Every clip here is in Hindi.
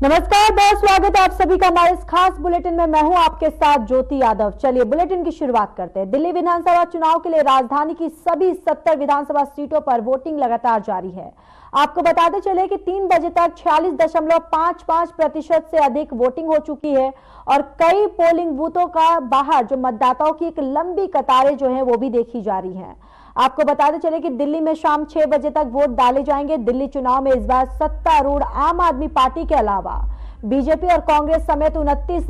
नमस्कार, बहुत स्वागत है आप सभी का हमारे इस खास बुलेटिन में। मैं हूं आपके साथ ज्योति यादव। चलिए बुलेटिन की शुरुआत करते हैं। दिल्ली विधानसभा चुनाव के लिए राजधानी की सभी 70 विधानसभा सीटों पर वोटिंग लगातार जारी है। आपको बताते चले कि 3 बजे तक 46.55% से अधिक वोटिंग हो चुकी है और कई पोलिंग बूथों का बाहर जो मतदाताओं की एक लंबी कतारें जो है वो भी देखी जा रही है। आपको बताते चले कि दिल्ली में शाम 6 बजे तक वोट डाले जाएंगे। दिल्ली चुनाव में इस बार सत्तारूढ़ आम आदमी पार्टी के अलावा बीजेपी और कांग्रेस समेत 29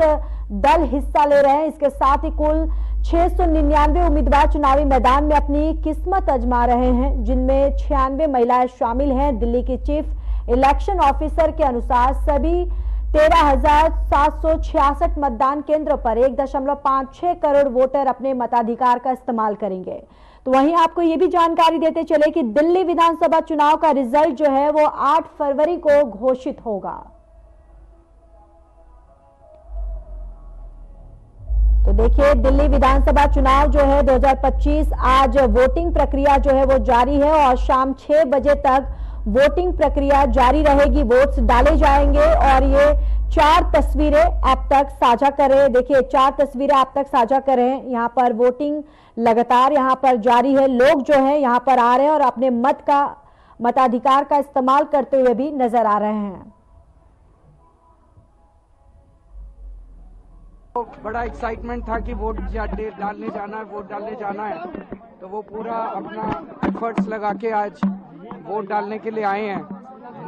दल हिस्सा ले रहे हैं। इसके साथ ही कुल 699 उम्मीदवार चुनावी मैदान में अपनी किस्मत आजमा रहे हैं, जिनमें 96 महिलाएं शामिल हैं। दिल्ली की चीफ इलेक्शन ऑफिसर के अनुसार सभी 13,766 मतदान केंद्रों पर 1.56 करोड़ वोटर अपने मताधिकार का इस्तेमाल करेंगे। तो वहीं आपको ये भी जानकारी देते चले कि दिल्ली विधानसभा चुनाव का रिजल्ट जो है वो 8 फरवरी को घोषित होगा। तो देखिए, दिल्ली विधानसभा चुनाव जो है 2025 आज वोटिंग प्रक्रिया जो है वो जारी है और शाम 6 बजे तक वोटिंग प्रक्रिया जारी रहेगी। वोट्स डाले जाएंगे और ये 4 तस्वीरें आप तक साझा करें। देखिए, 4 तस्वीरें आप तक साझा करें। यहाँ पर वोटिंग लगातार यहाँ पर जारी है। लोग जो है यहाँ पर आ रहे हैं और अपने मताधिकार का इस्तेमाल करते हुए भी नजर आ रहे हैं। तो बड़ा एक्साइटमेंट था कि वोट डालने जाना है, तो वो पूरा अपना एफर्ट्स लगा के आज वोट डालने के लिए आए हैं।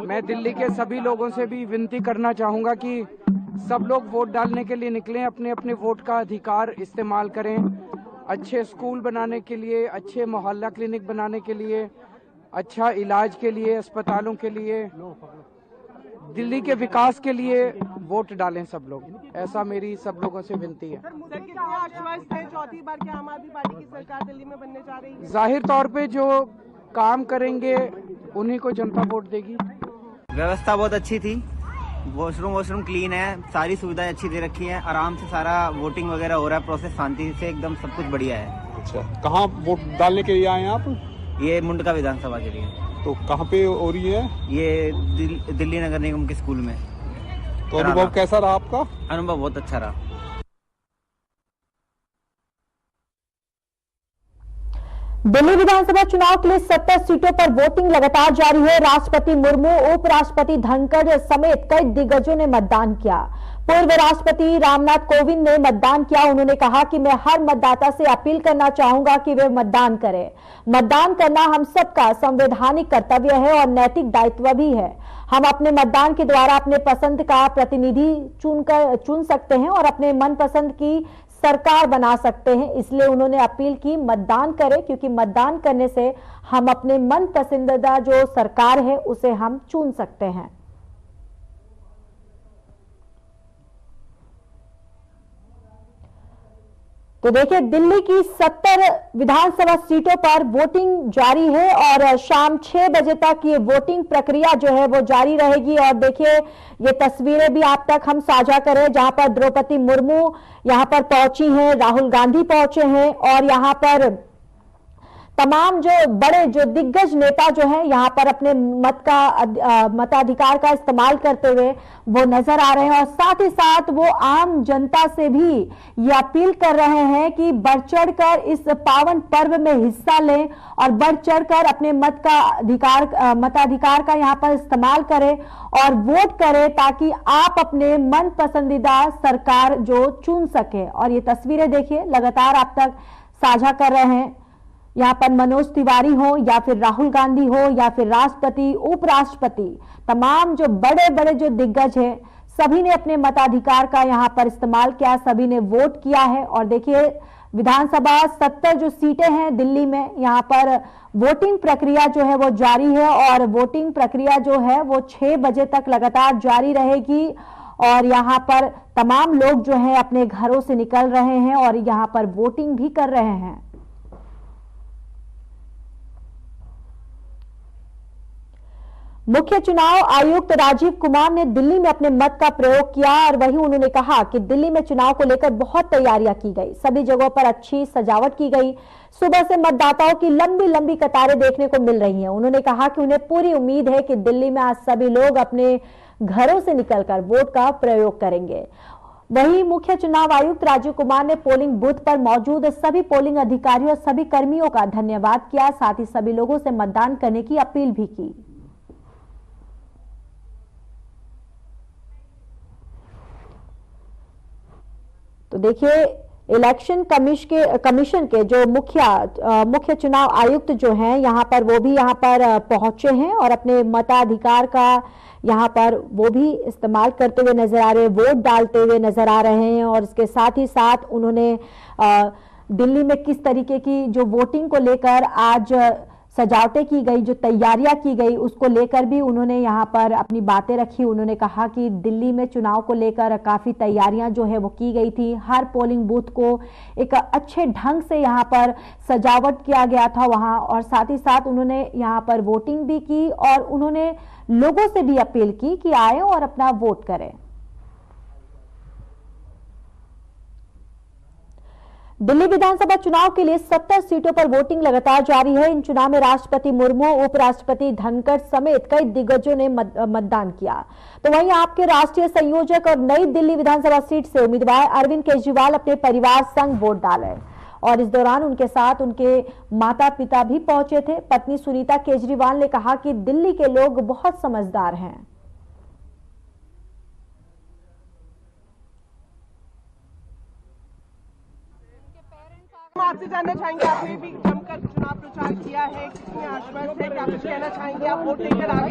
मैं दिल्ली के सभी लोगों से भी विनती करना चाहूँगा कि सब लोग वोट डालने के लिए निकलें, अपने अपने वोट का अधिकार इस्तेमाल करें। अच्छे स्कूल बनाने के लिए, अच्छे मोहल्ला क्लिनिक बनाने के लिए, अच्छा इलाज के लिए, अस्पतालों के लिए, दिल्ली के विकास के लिए वोट डालें सब लोग। ऐसा मेरी सब लोगों से विनती है। आश्वस्त है चौथी बार क्या आम आदमी पार्टी की सरकार दिल्ली में बनने जा रही है? जाहिर तौर पे जो काम करेंगे उन्हीं को जनता वोट देगी। व्यवस्था बहुत अच्छी थी, वॉशरूम क्लीन है, सारी सुविधाएं अच्छी दे रखी हैं, आराम से सारा वोटिंग वगैरह हो रहा है, प्रोसेस शांति से एकदम सब कुछ बढ़िया है। अच्छा, कहाँ वोट डालने के लिए आए हैं आप? ये मुंडका विधानसभा के लिए। तो कहाँ पे हो रही है? ये दिल्ली नगर निगम के स्कूल में। तो अनुभव कैसा रहा आपका? अनुभव बहुत अच्छा रहा। दिल्ली विधानसभा चुनाव के लिए 70 सीटों पर वोटिंग लगातार जारी है। राष्ट्रपति मुर्मू, उपराष्ट्रपति धनखड़ समेत कई दिग्गजों ने मतदान किया। पूर्व राष्ट्रपति रामनाथ कोविंद ने मतदान किया। उन्होंने कहा कि मैं हर मतदाता से अपील करना चाहूंगा कि वे मतदान करें। मतदान करना हम सबका संवैधानिक कर्तव्य है और नैतिक दायित्व भी है। हम अपने मतदान के द्वारा अपने पसंद का प्रतिनिधि चुन सकते हैं और अपने मनपसंद की सरकार बना सकते हैं। इसलिए उन्होंने अपील की, मतदान करें, क्योंकि मतदान करने से हम अपने मन पसंदीदा जो सरकार है उसे हम चुन सकते हैं। तो देखिए, दिल्ली की 70 विधानसभा सीटों पर वोटिंग जारी है और शाम 6 बजे तक ये वोटिंग प्रक्रिया जो है वो जारी रहेगी। और देखिए, ये तस्वीरें भी आप तक हम साझा करें, जहां पर द्रौपदी मुर्मू यहां पर पहुंची हैं, राहुल गांधी पहुंचे हैं और यहां पर तमाम जो बड़े जो दिग्गज नेता जो हैं यहाँ पर अपने मताधिकार का इस्तेमाल करते हुए वो नजर आ रहे हैं। और साथ ही साथ वो आम जनता से भी ये अपील कर रहे हैं कि बढ़ चढ़कर इस पावन पर्व में हिस्सा लें और बढ़ चढ़कर अपने मताधिकार का यहाँ पर इस्तेमाल करें और वोट करें, ताकि आप अपने मन पसंदीदा सरकार जो चुन सके। और ये तस्वीरें देखिए लगातार आप तक साझा कर रहे हैं। यहाँ पर मनोज तिवारी हो या फिर राहुल गांधी हो या फिर राष्ट्रपति, उपराष्ट्रपति, तमाम जो बड़े बड़े जो दिग्गज हैं, सभी ने अपने मताधिकार का यहाँ पर इस्तेमाल किया, सभी ने वोट किया है। और देखिए, विधानसभा 70 जो सीटें हैं दिल्ली में, यहाँ पर वोटिंग प्रक्रिया जो है वो जारी है और वोटिंग प्रक्रिया जो है वो 6 बजे तक लगातार जारी रहेगी। और यहाँ पर तमाम लोग जो है अपने घरों से निकल रहे हैं और यहाँ पर वोटिंग भी कर रहे हैं। मुख्य चुनाव आयुक्त राजीव कुमार ने दिल्ली में अपने मत का प्रयोग किया और वहीं उन्होंने कहा कि दिल्ली में चुनाव को लेकर बहुत तैयारियां की गई, सभी जगहों पर अच्छी सजावट की गई। सुबह से मतदाताओं की लंबी लंबी कतारें देखने को मिल रही हैं। उन्होंने कहा कि उन्हें पूरी उम्मीद है कि दिल्ली में आज सभी लोग अपने घरों से निकलकर वोट का प्रयोग करेंगे। वहीं मुख्य चुनाव आयुक्त राजीव कुमार ने पोलिंग बूथ पर मौजूद सभी पोलिंग अधिकारियों और सभी कर्मियों का धन्यवाद किया, साथ ही सभी लोगों से मतदान करने की अपील भी की। तो देखिए, इलेक्शन कमीशन के जो मुख्य चुनाव आयुक्त जो हैं यहां पर, वो भी यहां पर पहुंचे हैं और अपने मताधिकार का यहां पर वो भी इस्तेमाल करते हुए नजर आ रहे हैं, वोट डालते हुए नजर आ रहे हैं। और इसके साथ ही साथ उन्होंने दिल्ली में किस तरीके की जो वोटिंग को लेकर आज सजावटें की गई, जो तैयारियां की गई, उसको लेकर भी उन्होंने यहां पर अपनी बातें रखी। उन्होंने कहा कि दिल्ली में चुनाव को लेकर काफी तैयारियां जो है वो की गई थी, हर पोलिंग बूथ को एक अच्छे ढंग से यहां पर सजावट किया गया था वहां, और साथ ही साथ उन्होंने यहां पर वोटिंग भी की और उन्होंने लोगों से भी अपील की कि आए और अपना वोट करें। दिल्ली विधानसभा चुनाव के लिए 70 सीटों पर वोटिंग लगातार जारी है। इन चुनाव में राष्ट्रपति मुर्मू, उपराष्ट्रपति धनखड़ समेत कई दिग्गजों ने मतदान किया। तो वहीं आपके राष्ट्रीय संयोजक और नई दिल्ली विधानसभा सीट से उम्मीदवार अरविंद केजरीवाल अपने परिवार संग वोट डाले और इस दौरान उनके साथ उनके माता पिता भी पहुंचे थे। पत्नी सुनीता केजरीवाल ने कहा कि दिल्ली के लोग बहुत समझदार हैं। हम आपसे जानना चाहेंगे, आपने भी जमकर चुनाव प्रचार किया है, कितने आश्वस्त है, क्या कुछ कहना चाहेंगे? आप वोट लेकर आ गए।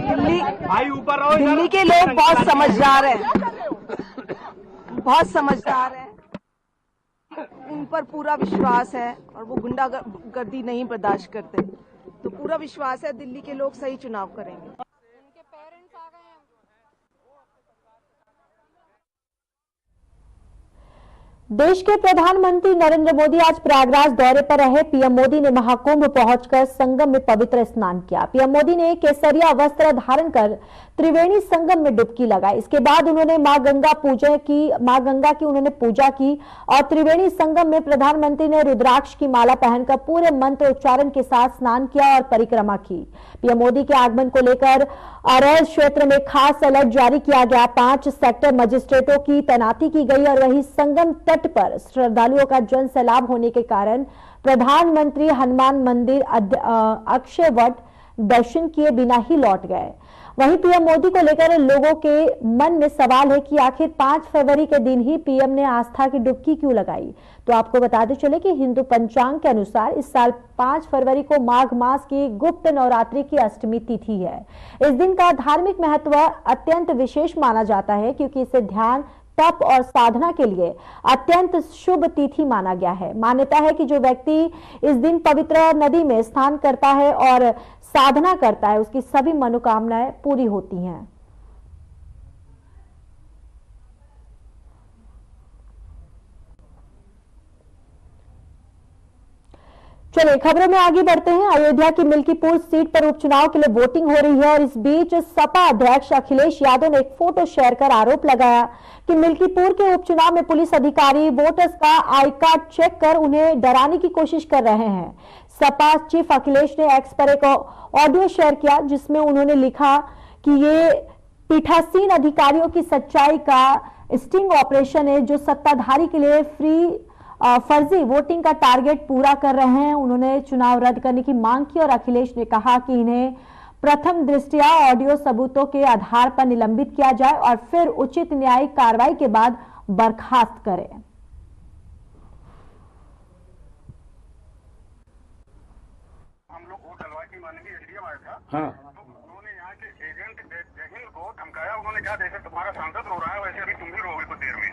दिल्ली के लोग बहुत समझदार हैं, बहुत समझदार हैं, उन पर पूरा विश्वास है और वो गुंडागर्दी नहीं बर्दाश्त करते। तो पूरा विश्वास है दिल्ली के लोग सही चुनाव करेंगे। देश के प्रधानमंत्री नरेंद्र मोदी आज प्रयागराज दौरे पर रहे। पीएम मोदी ने महाकुंभ पहुंचकर संगम में पवित्र स्नान किया। पीएम मोदी ने केसरिया वस्त्र धारण कर त्रिवेणी संगम में डुबकी लगाई। इसके बाद उन्होंने मां गंगा की उन्होंने पूजा की और त्रिवेणी संगम में प्रधानमंत्री ने रुद्राक्ष की माला पहनकर पूरे मंत्र उच्चारण के साथ स्नान किया और परिक्रमा की। पीएम मोदी के आगमन को लेकर अरैल क्षेत्र में खास अलर्ट जारी किया गया। 5 सेक्टर मजिस्ट्रेटों की तैनाती की गई और वहीं संगम तट पर श्रद्धालुओं का जन सैलाब होने के कारण प्रधानमंत्री हनुमान मंदिर अक्षय वट दर्शन किए बिना ही लौट गए। वहीं पीएम मोदी को लेकर लोगों के मन में सवाल है कि आखिर 5 फरवरी के दिन ही पीएम ने आस्था की डुबकी क्यों लगाई। तो आपको बताते चले कि हिंदू पंचांग के अनुसार इस साल 5 फरवरी को माघ मास की गुप्त नवरात्रि की अष्टमी तिथि है। इस दिन का धार्मिक महत्व अत्यंत विशेष माना जाता है क्योंकि इसे ध्यान, तप और साधना के लिए अत्यंत शुभ तिथि माना गया है। मान्यता है कि जो व्यक्ति इस दिन पवित्र नदी में स्नान करता है और साधना करता है, उसकी सभी मनोकामनाएं पूरी होती हैं। चलिए खबरों में आगे बढ़ते हैं। अयोध्या की मिल्कीपुर सीट पर उपचुनाव के लिए वोटिंग हो रही है और इस बीच सपा अध्यक्ष अखिलेश यादव ने एक फोटो शेयर कर आरोप लगाया कि मिल्कीपुर के उपचुनाव में पुलिस अधिकारी वोटर्स का आई कार्ड चेक कर उन्हें डराने की कोशिश कर रहे हैं। सपा चीफ अखिलेश ने एक्स पर एक ऑडियो शेयर किया जिसमें उन्होंने लिखा कि ये पीठासीन अधिकारियों की सच्चाई का स्टिंग ऑपरेशन है जो सत्ताधारी के लिए फर्जी वोटिंग का टारगेट पूरा कर रहे हैं। उन्होंने चुनाव रद्द करने की मांग की और अखिलेश ने कहा कि इन्हें प्रथम दृष्टया ऑडियो सबूतों के आधार पर निलंबित किया जाए और फिर उचित न्यायिक कार्रवाई के बाद बर्खास्त करें। हम लोग वोट डलवा के माननीय एसडीएम आया था, हाँ। तो उन्होंने यहाँ के एजेंट जहीन को धमकाया। उन्होंने कहा जैसे तुम्हारा सांसद रो रहा है वैसे अभी तुम भी रोगे कुछ देर में।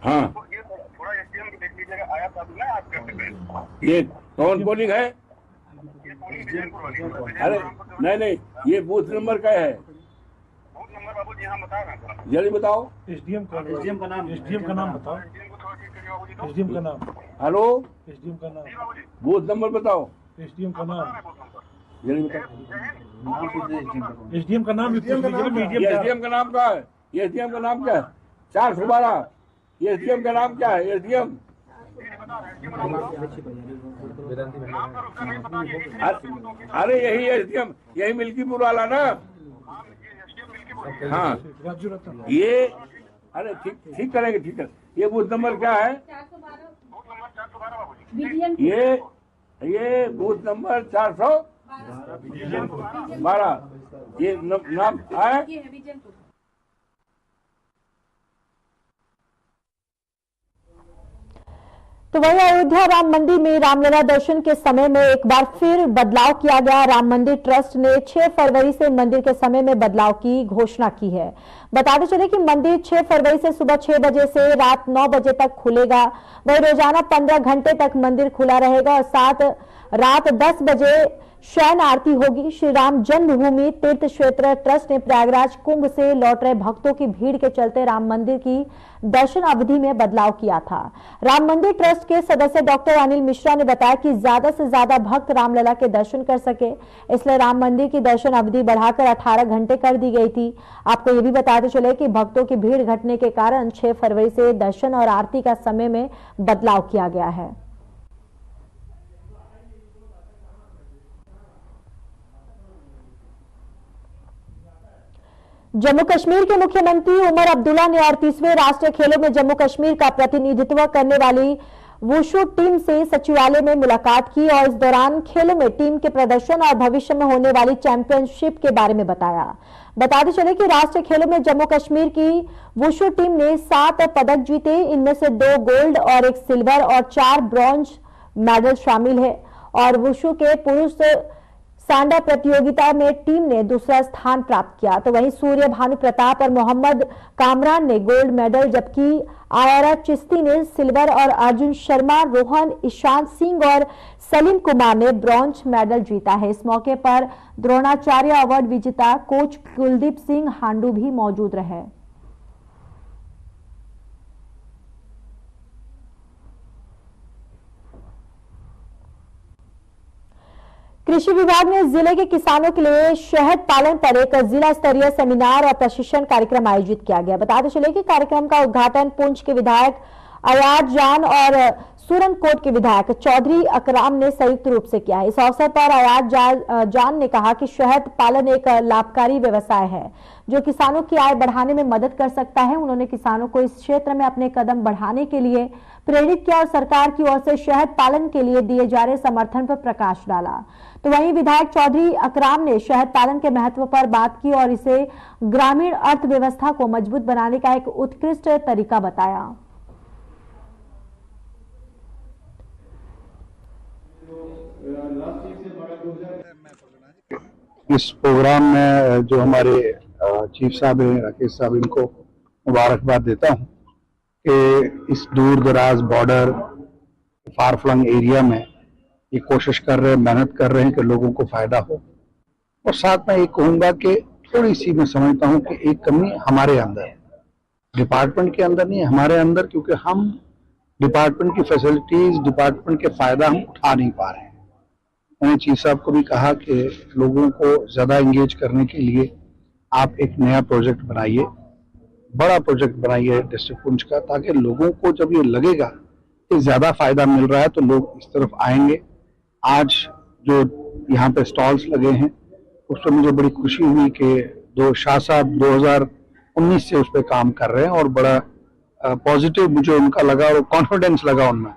हाँ। तो ये थोड़ा एसडीएम की देख लीजिएगा, आया तब ना आप करते थे। ये कौन पोलिंग है? ये पोलिंग विजयपुर वाली। अरे नहीं, ये बूथ नंबर क्या है? बूथ नंबर बाबू जी यहाँ बता रहे हैं, जल्दी बताओ। एसडीएम का नाम बताओ। एसडीएम को थोड़ा ठीक करिए बाबू जी। तो एसडीएम का नाम, हेलो, एसडीएम का नाम, जी बाबू जी बूथ नंबर बताओ। एसडीएम का नाम, जल्दी बताओ। एसडीएम का नाम, एसडीएम का नाम क्या है? एसडीएम का नाम क्या है? 412। एसडीएम का नाम क्या है? एसडीएम अरे यही एसडीएम, यही मिल्कीपुर वाला ना। हाँ राजू रतन ये अरे ठीक ठीक करेंगे, ठीक है। ये बूथ नंबर क्या है? ये बूथ नंबर 412। ये नाम है। तो वहीं अयोध्या राम मंदिर में रामलला दर्शन के समय में एक बार फिर बदलाव किया गया। राम मंदिर ट्रस्ट ने 6 फरवरी से मंदिर के समय में बदलाव की घोषणा की है। बताते चले कि मंदिर 6 फरवरी से सुबह 6 बजे से रात 9 बजे तक खुलेगा। वहीं रोजाना 15 घंटे तक मंदिर खुला रहेगा और साथ रात 10 बजे शयन आरती होगी। श्री राम जन्मभूमि तीर्थ क्षेत्र ट्रस्ट ने प्रयागराज कुंभ से लौट रहे भक्तों की भीड़ के चलते राम मंदिर की दर्शन अवधि में बदलाव किया था। राम मंदिर ट्रस्ट के सदस्य डॉक्टर अनिल मिश्रा ने बताया कि ज्यादा से ज्यादा भक्त रामलला के दर्शन कर सके, इसलिए राम मंदिर की दर्शन अवधि बढ़ाकर 18 घंटे कर दी गई थी। आपको ये भी बताते चले कि भक्तों की भीड़ घटने के कारण 6 फरवरी से दर्शन और आरती का समय में बदलाव किया गया है। जम्मू कश्मीर के मुख्यमंत्री उमर अब्दुल्ला ने 38वें राष्ट्रीय खेलों में जम्मू कश्मीर का प्रतिनिधित्व करने वाली वुशु टीम से सचिवालय में मुलाकात की और इस दौरान खेलों में टीम के प्रदर्शन और भविष्य में होने वाली चैंपियनशिप के बारे में बताया। बताते चले कि राष्ट्रीय खेलों में जम्मू कश्मीर की वुशु टीम ने 7 पदक जीते। इनमें से 2 गोल्ड और 1 सिल्वर और 4 ब्रॉन्ज मेडल शामिल है और वुशु के पुरुष सांडा प्रतियोगिता में टीम ने दूसरा स्थान प्राप्त किया। तो वहीं सूर्य भानु प्रताप और मोहम्मद कामरान ने गोल्ड मेडल, जबकि आयरा चिश्ती ने सिल्वर और अर्जुन शर्मा, रोहन, ईशांत सिंह और सलीम कुमार ने ब्रॉन्ज मेडल जीता है। इस मौके पर द्रोणाचार्य अवार्ड विजेता कोच कुलदीप सिंह हांडू भी मौजूद रहे। कृषि विभाग ने जिले के किसानों के लिए शहद पालन पर एक जिला स्तरीय सेमिनार और प्रशिक्षण कार्यक्रम आयोजित किया गया। बताते चले कि कार्यक्रम का उद्घाटन पुंछ के विधायक अयाज जान और सूरनकोट के विधायक चौधरी अकराम ने संयुक्त रूप से किया है। इस अवसर पर अयाज जान ने कहा कि शहद पालन एक लाभकारी व्यवसाय है जो किसानों की आय बढ़ाने में मदद कर सकता है। उन्होंने किसानों को इस क्षेत्र में अपने कदम बढ़ाने के लिए प्रेरित किया और सरकार की ओर से शहद पालन के लिए दिए जा रहे समर्थन पर प्रकाश डाला। तो वहीं विधायक चौधरी अकराम ने शहद पालन के महत्व पर बात की और इसे ग्रामीण अर्थव्यवस्था को मजबूत बनाने का एक उत्कृष्ट तरीका बताया। इस प्रोग्राम में जो हमारे चीफ साहब हैं राकेश साहब, इनको मुबारकबाद देता हूं कि इस दूर दराज बॉर्डर फार फ्लंग एरिया में ये कोशिश कर रहे हैं, मेहनत कर रहे हैं कि लोगों को फायदा हो। और साथ में ये कहूंगा कि थोड़ी सी मैं समझता हूं कि एक कमी हमारे अंदर है, डिपार्टमेंट के अंदर नहीं, हमारे अंदर, क्योंकि हम डिपार्टमेंट की फैसिलिटीज, डिपार्टमेंट के फायदा हम उठा नहीं पा रहे हैं। मैंने चीफ साहब को भी कहा कि लोगों को ज्यादा एंगेज करने के लिए आप एक नया प्रोजेक्ट बनाइए, बड़ा प्रोजेक्ट बनाइए डिस्ट्रिक्ट पुंछ का, ताकि लोगों को जब ये लगेगा कि ज्यादा फायदा मिल रहा है तो लोग इस तरफ आएंगे। आज जो यहाँ पे स्टॉल्स लगे हैं उस पर मुझे बड़ी खुशी हुई कि शाह साहब 2019 से उस पर काम कर रहे हैं और बड़ा पॉजिटिव मुझे उनका लगा और कॉन्फिडेंस लगा उनमें।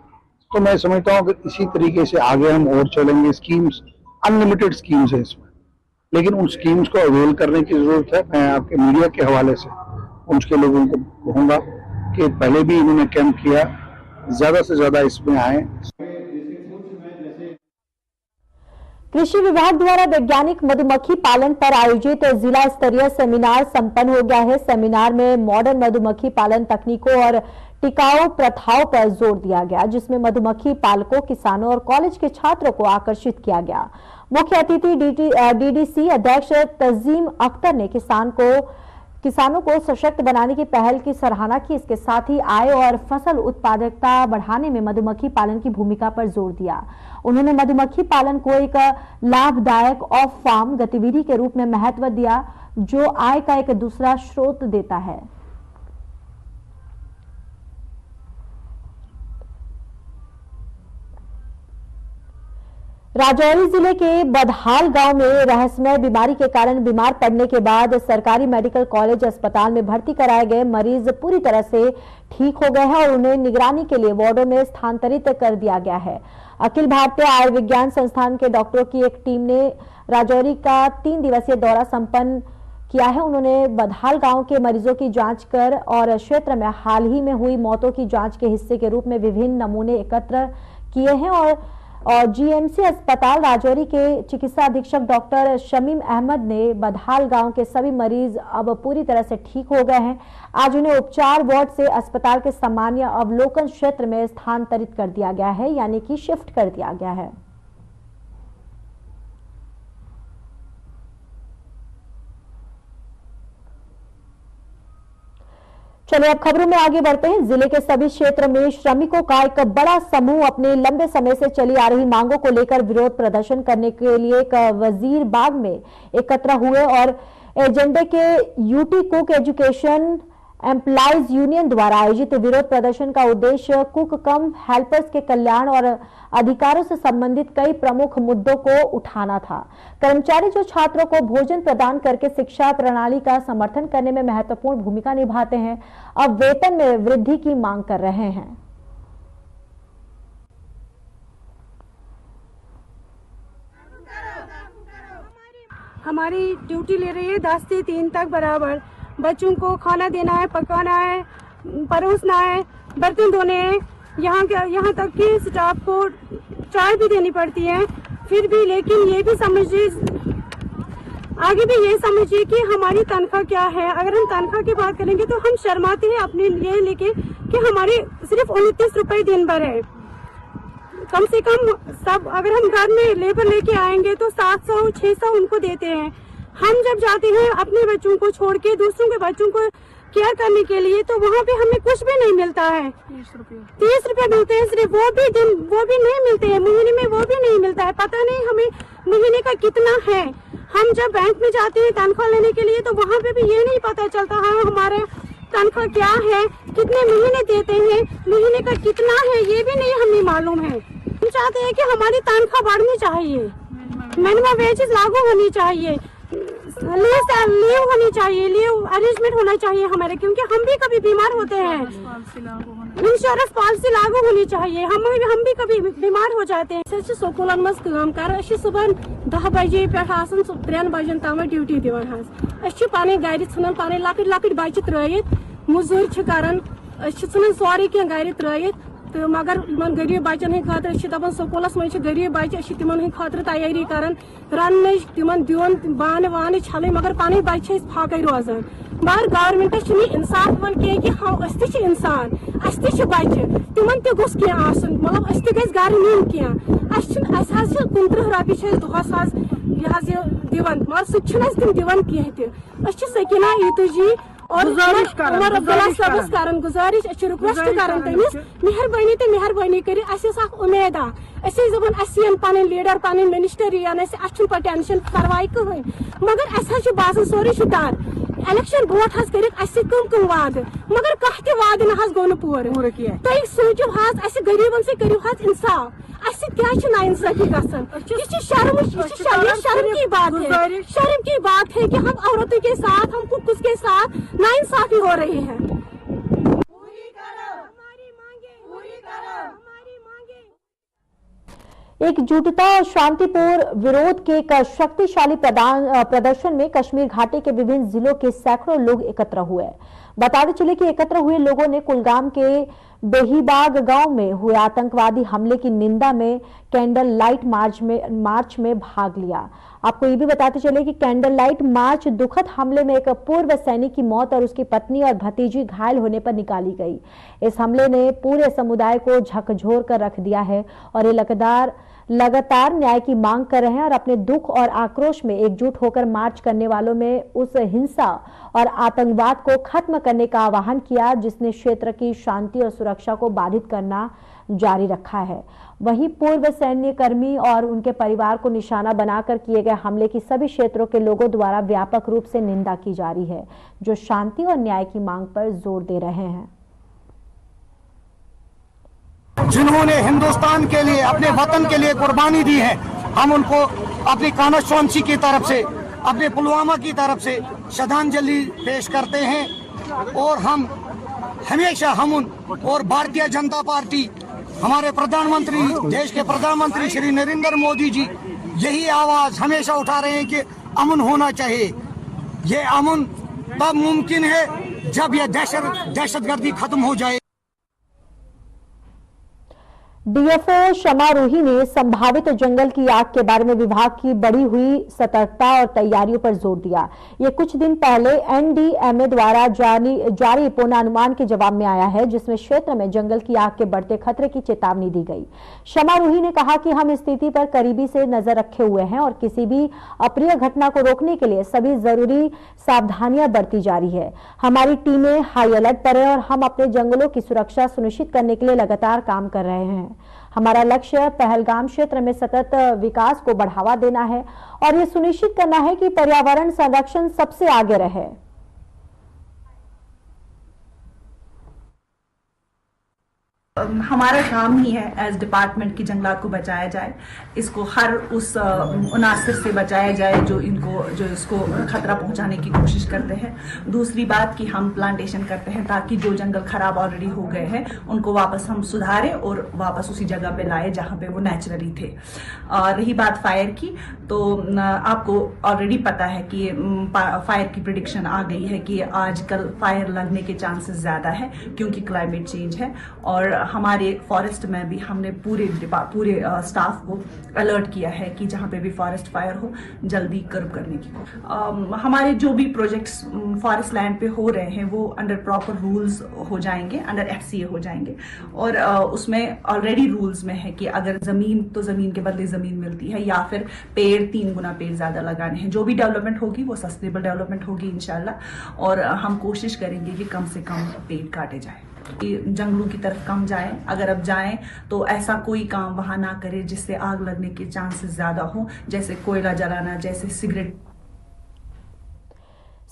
तो मैं समझता हूँ कि इसी तरीके से आगे हम और चलेंगे। स्कीम्स अनलिमिटेड स्कीम्स है इसमें, लेकिन उन स्कीम्स को अवेल करने की जरूरत है। मैं आपके मीडिया के हवाले से उनके लोगों को कहूँगा कि पहले भी इन्होंने कैंप किया, ज्यादा से ज्यादा इसमें आए। कृषि विभाग द्वारा वैज्ञानिक मधुमक्खी पालन पर आयोजित जिला स्तरीय सेमिनार संपन्न हो गया है। सेमिनार में मॉडर्न मधुमक्खी पालन तकनीकों और टिकाऊ प्रथाओं पर जोर दिया गया, जिसमें मधुमक्खी पालकों, किसानों और कॉलेज के छात्रों को आकर्षित किया गया। मुख्य अतिथि डीडीसी अध्यक्ष तजीम अख्तर ने किसानों को सशक्त बनाने की पहल की सराहना की। इसके साथ ही आय और फसल उत्पादकता बढ़ाने में मधुमक्खी पालन की भूमिका पर जोर दिया। उन्होंने मधुमक्खी पालन को एक लाभदायक ऑफ फार्म गतिविधि के रूप में महत्व दिया, जो आय का एक दूसरा स्रोत देता है। राजौरी जिले के बदहाल गांव में रहस्यमय बीमारी के कारण बीमार पड़ने के बाद सरकारी मेडिकल कॉलेज अस्पताल में भर्ती कराए गए मरीज पूरी तरह से ठीक हो गए हैं और उन्हें निगरानी के लिए वार्डों में स्थानांतरित कर दिया गया है। अखिल भारतीय आयुर्विज्ञान संस्थान के डॉक्टरों की एक टीम ने राजौरी का 3 दिवसीय दौरा संपन्न किया है। उन्होंने बदहाल गांव के मरीजों की जांच कर और क्षेत्र में हाल ही में हुई मौतों की जांच के हिस्से के रूप में विभिन्न नमूने एकत्र किए हैं और जीएमसी अस्पताल राजौरी के चिकित्सा अधीक्षक डॉक्टर शमीम अहमद ने बदहाल गांव के सभी मरीज अब पूरी तरह से ठीक हो गए हैं। आज उन्हें उपचार वार्ड से अस्पताल के सामान्य अवलोकन क्षेत्र में स्थानांतरित कर दिया गया है, यानी कि शिफ्ट कर दिया गया है। चलिए अब खबरों में आगे बढ़ते हैं। जिले के सभी क्षेत्र में श्रमिकों का एक बड़ा समूह अपने लंबे समय से चली आ रही मांगों को लेकर विरोध प्रदर्शन करने के लिए एक वजीर बाग में एकत्र हुए और एजेंडे के UT cook education employees union द्वारा आयोजित विरोध प्रदर्शन का उद्देश्य कुक कम हेल्पर्स के कल्याण और अधिकारों से संबंधित कई प्रमुख मुद्दों को उठाना था। कर्मचारी जो छात्रों को भोजन प्रदान करके शिक्षा प्रणाली का समर्थन करने में महत्वपूर्ण भूमिका निभाते हैं, अब वेतन में वृद्धि की मांग कर रहे हैं। हमारी ड्यूटी ले रही है 10 से 3 तक बराबर। बच्चों को खाना देना है, पकाना है, परोसना है, बर्तन धोने हैं, यहाँ तक कि स्टाफ को चाय भी देनी पड़ती है। फिर भी लेकिन ये भी समझिए, आगे भी ये समझिए कि हमारी तनख्वाह क्या है। अगर हम तनख्वाह की बात करेंगे तो हम शर्माते हैं अपने लिए लेके कि हमारी सिर्फ 29 रुपए दिन भर है। कम से कम सब अगर हम घर में लेबर लेके आएंगे तो 700-600 उनको देते हैं। हम जब जाते हैं अपने बच्चों को छोड़ के दूसरों के बच्चों को केयर करने के लिए तो वहाँ पे हमें कुछ भी नहीं मिलता है। 30 रुपए मिलते हैं सिर्फ, वो भी नहीं मिलते हैं, महीने में वो भी नहीं मिलता है। पता नहीं हमें महीने का कितना है। हम जब बैंक में जाते हैं तनख्वाह लेने के लिए तो वहाँ पे भी ये नहीं पता चलता है हमारे तनख्वाह क्या है, कितने महीने देते हैं, महीने का कितना है, ये भी नहीं हमें मालूम है। हम चाहते हैं कि हमारी तनख्वाह बढ़नी चाहिए, मिनिमम वेजेस लागू होनी चाहिए, लीव होनी चाहिए, लीव अरेंजमेंट होना चाहिए हमारे, क्योंकि हम भी कभी बीमार होते हैं। इंश्योरेंस पॉलिसी लागू होनी चाहिए, हम भी कभी बीमार हो जाते हैं। स्कूलन मज काम कर सुबह 10 बजे पे 3 बजन तम ड्यूटी दिवान। पानी गर ठान पानी लकट लकट बच्चे त्रयित मजूर कर सोरे कह गर त्रयित तो मगर गरीब बच्चन हंद खातर दपान स्कूलस मज गरीब बच्चे तिमन खतर तैयारी कर रन तिमन दिन बान वान छल मगर पन बच्चे फाक रोजान। मगर गवर्नमेंटस इंसाफ कह कि हाँ अस इंसान अस बच्चे तिमन तोस कह मतलब अस गर नीन कह 29 रपे दोहस दिवान मगर सह तिम दिवान कह सकीना ईतुजी और गुजारिश रिक्वेस्ट कर मेहरबानी तो मेहरबानी कर उम्मीद अन पन लीडर पन मिनिस्टर यान पे टेंशन परवाह कहें मगर अस बासान सोरे डर इलेक्शन ब्रोट कम वाद मगर कह वाद न गो पूर तुम सोचो गरीबन से करो इंसाफ क्या नाइंसाफी गसन। ये शर्म की बात है, शर्म की बात है कि हम औरतों के साथ हम कुछ के साथ नाइंसाफी हो रही है। पूरी करो हमारी मांगे, पूरी करो हमारी मांगे। एकजुटता और शांतिपूर्ण विरोध के एक शक्तिशाली प्रदर्शन में कश्मीर घाटी के विभिन्न जिलों के सैकड़ों लोग एकत्र हुए। बताते चले कि एकत्र हुए लोगों ने कुलगाम के बेहीबाग गांव में हुए आतंकवादी हमले की निंदा में कैंडल लाइट मार्च में भाग लिया। आपको ये भी बताते चले कि कैंडल लाइट मार्च दुखद हमले में एक पूर्व सैनिक की मौत और उसकी पत्नी और भतीजी घायल होने पर निकाली गई। इस हमले ने पूरे समुदाय को झकझोर कर रख दिया है और ये लगातार न्याय की मांग कर रहे हैं और अपने दुख और आक्रोश में एकजुट होकर मार्च करने वालों में उस हिंसा और आतंकवाद को खत्म करने का आह्वान किया जिसने क्षेत्र की शांति और सुरक्षा को बाधित करना जारी रखा है। वहीं पूर्व सैन्य कर्मी और उनके परिवार को निशाना बनाकर किए गए हमले की सभी क्षेत्रों के लोगों द्वारा व्यापक रूप से निंदा की जा रही है, जो शांति और न्याय की मांग पर जोर दे रहे हैं। जिन्होंने हिंदुस्तान के लिए, अपने वतन के लिए कुर्बानी दी है, हम उनको अपनी कॉन्स्टिट्यूंसी की तरफ से, अपने पुलवामा की तरफ से श्रद्धांजलि पेश करते हैं। और हम हमेशा हम उन और भारतीय जनता पार्टी, हमारे प्रधानमंत्री, देश के प्रधानमंत्री श्री नरेंद्र मोदी जी यही आवाज हमेशा उठा रहे हैं कि अमन होना चाहिए। ये अमन तब मुमकिन है जब यह दहशतगर्दी खत्म हो जाए। डीएफओ शमा रूही ने संभावित जंगल की आग के बारे में विभाग की बढ़ी हुई सतर्कता और तैयारियों पर जोर दिया। ये कुछ दिन पहले एनडीएमए द्वारा जारी पूर्वानुमान के जवाब में आया है, जिसमें क्षेत्र में जंगल की आग के बढ़ते खतरे की चेतावनी दी गई। शमा रूही ने कहा कि हम स्थिति पर करीबी से नजर रखे हुए हैं और किसी भी अप्रिय घटना को रोकने के लिए सभी जरूरी सावधानियां बरती जा रही है। हमारी टीमें हाई अलर्ट पर है और हम अपने जंगलों की सुरक्षा सुनिश्चित करने के लिए लगातार काम कर रहे हैं। हमारा लक्ष्य पहलगाम क्षेत्र में सतत विकास को बढ़ावा देना है और ये सुनिश्चित करना है कि पर्यावरण संरक्षण सबसे आगे रहे। हमारा काम ही है एज डिपार्टमेंट की जंगलात को बचाया जाए, इसको हर उस अनासर से बचाया जाए जो इसको खतरा पहुंचाने की कोशिश करते हैं। दूसरी बात कि हम प्लांटेशन करते हैं ताकि जो जंगल खराब ऑलरेडी हो गए हैं उनको वापस हम सुधारें और वापस उसी जगह पे लाए जहां पे वो नेचुरली थे। रही बात फायर की, तो आपको ऑलरेडी पता है कि फायर की प्रिडिक्शन आ गई है कि आजकल फायर लगने के चांसेस ज्यादा है क्योंकि क्लाइमेट चेंज है। और हमारे फॉरेस्ट में भी हमने पूरे स्टाफ को अलर्ट किया है कि जहां पे भी फॉरेस्ट फायर हो जल्दी कर्ब करने की। हमारे जो भी प्रोजेक्ट्स फॉरेस्ट लैंड पे हो रहे हैं वो अंडर प्रॉपर रूल्स हो जाएंगे, अंडर FCA हो जाएंगे। और उसमें ऑलरेडी रूल्स में है कि अगर जमीन तो जमीन के बदले जमीन मिलती है या फिर पेड़ 3 गुना पेड़ ज्यादा लगाने हैं। जो भी डेवलपमेंट होगी वो सस्टेनेबल डेवलपमेंट होगी इंशाल्लाह। और हम कोशिश करेंगे कि कम से कम पेड़ काटे जाए, जंगलों की तरफ कम जाएं। अगर अब जाएं तो ऐसा कोई काम वहां ना करें जिससे आग लगने के चांसेस ज्यादा हो, जैसे कोयला जलाना, जैसे सिगरेट।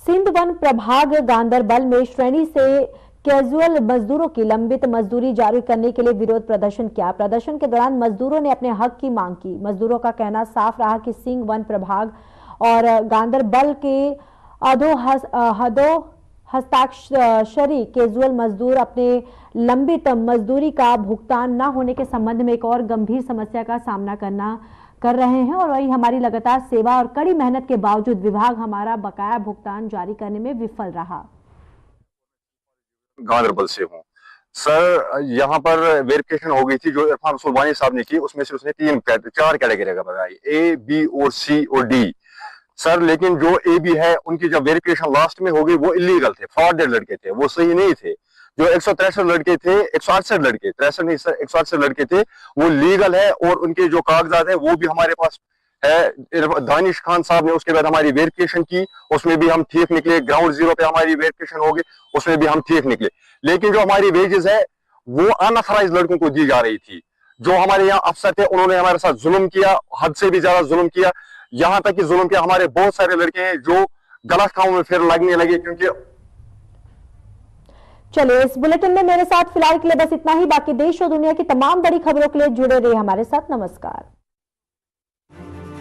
सिंध वन प्रभाग गांदरबल में श्रेणी से कैजुअल मजदूरों की लंबित मजदूरी जारी करने के लिए विरोध प्रदर्शन किया। प्रदर्शन के दौरान मजदूरों ने अपने हक की मांग की। मजदूरों का कहना साफ रहा कि सिंध वन प्रभाग और गांदरबल के हस्ताक्षरी कैजुअल मजदूर अपने लंबित मजदूरी का भुगतान न होने के संबंध में एक और गंभीर समस्या का सामना कर रहे हैं। और वही हमारी लगातार सेवा और कड़ी मेहनत के बावजूद विभाग हमारा बकाया भुगतान जारी करने में विफल रहा। गांदरबल से हूँ सर, यहाँ पर वेरिफिकेशन हो गई थी जो इरफान सुल्तानी साहब ने की, उसमें से उसने 4 कैटेगरी का बताई, A, B और C और D सर। लेकिन जो AB है उनकी जब वेरिफिकेशन लास्ट में हो गई वो इलीगल थे, फ्रॉडेड लड़के थे, वो सही नहीं थे। जो 163 लड़के थे, 168 लड़के, 63 नहीं सर 168 लड़के थे, वो लीगल है और उनके जो कागजात है वो भी हमारे पास है। दानिश खान साहब ने उसके बाद हमारी वेरिफिकेशन की, उसमें भी हम ठीक निकले। ग्राउंड जीरो पे हमारी वेरिफिकेशन हो गई, उसमें भी हम ठीक निकले। लेकिन जो हमारी वेजेस है वो अनऑथराइज्ड लड़कों को दी जा रही थी। जो हमारे यहाँ अफसर थे उन्होंने हमारे साथ जुल्म किया, हद से भी ज्यादा जुल्म किया। यहाँ तक कि जुल्म किया, हमारे बहुत सारे लड़के हैं जो गलत कामों में फिर लगने लगे। क्योंकि चलिए, इस बुलेटिन में मेरे साथ फिलहाल के लिए बस इतना ही। बाकी देश और दुनिया की तमाम बड़ी खबरों के लिए जुड़े रहिए हमारे साथ। नमस्कार।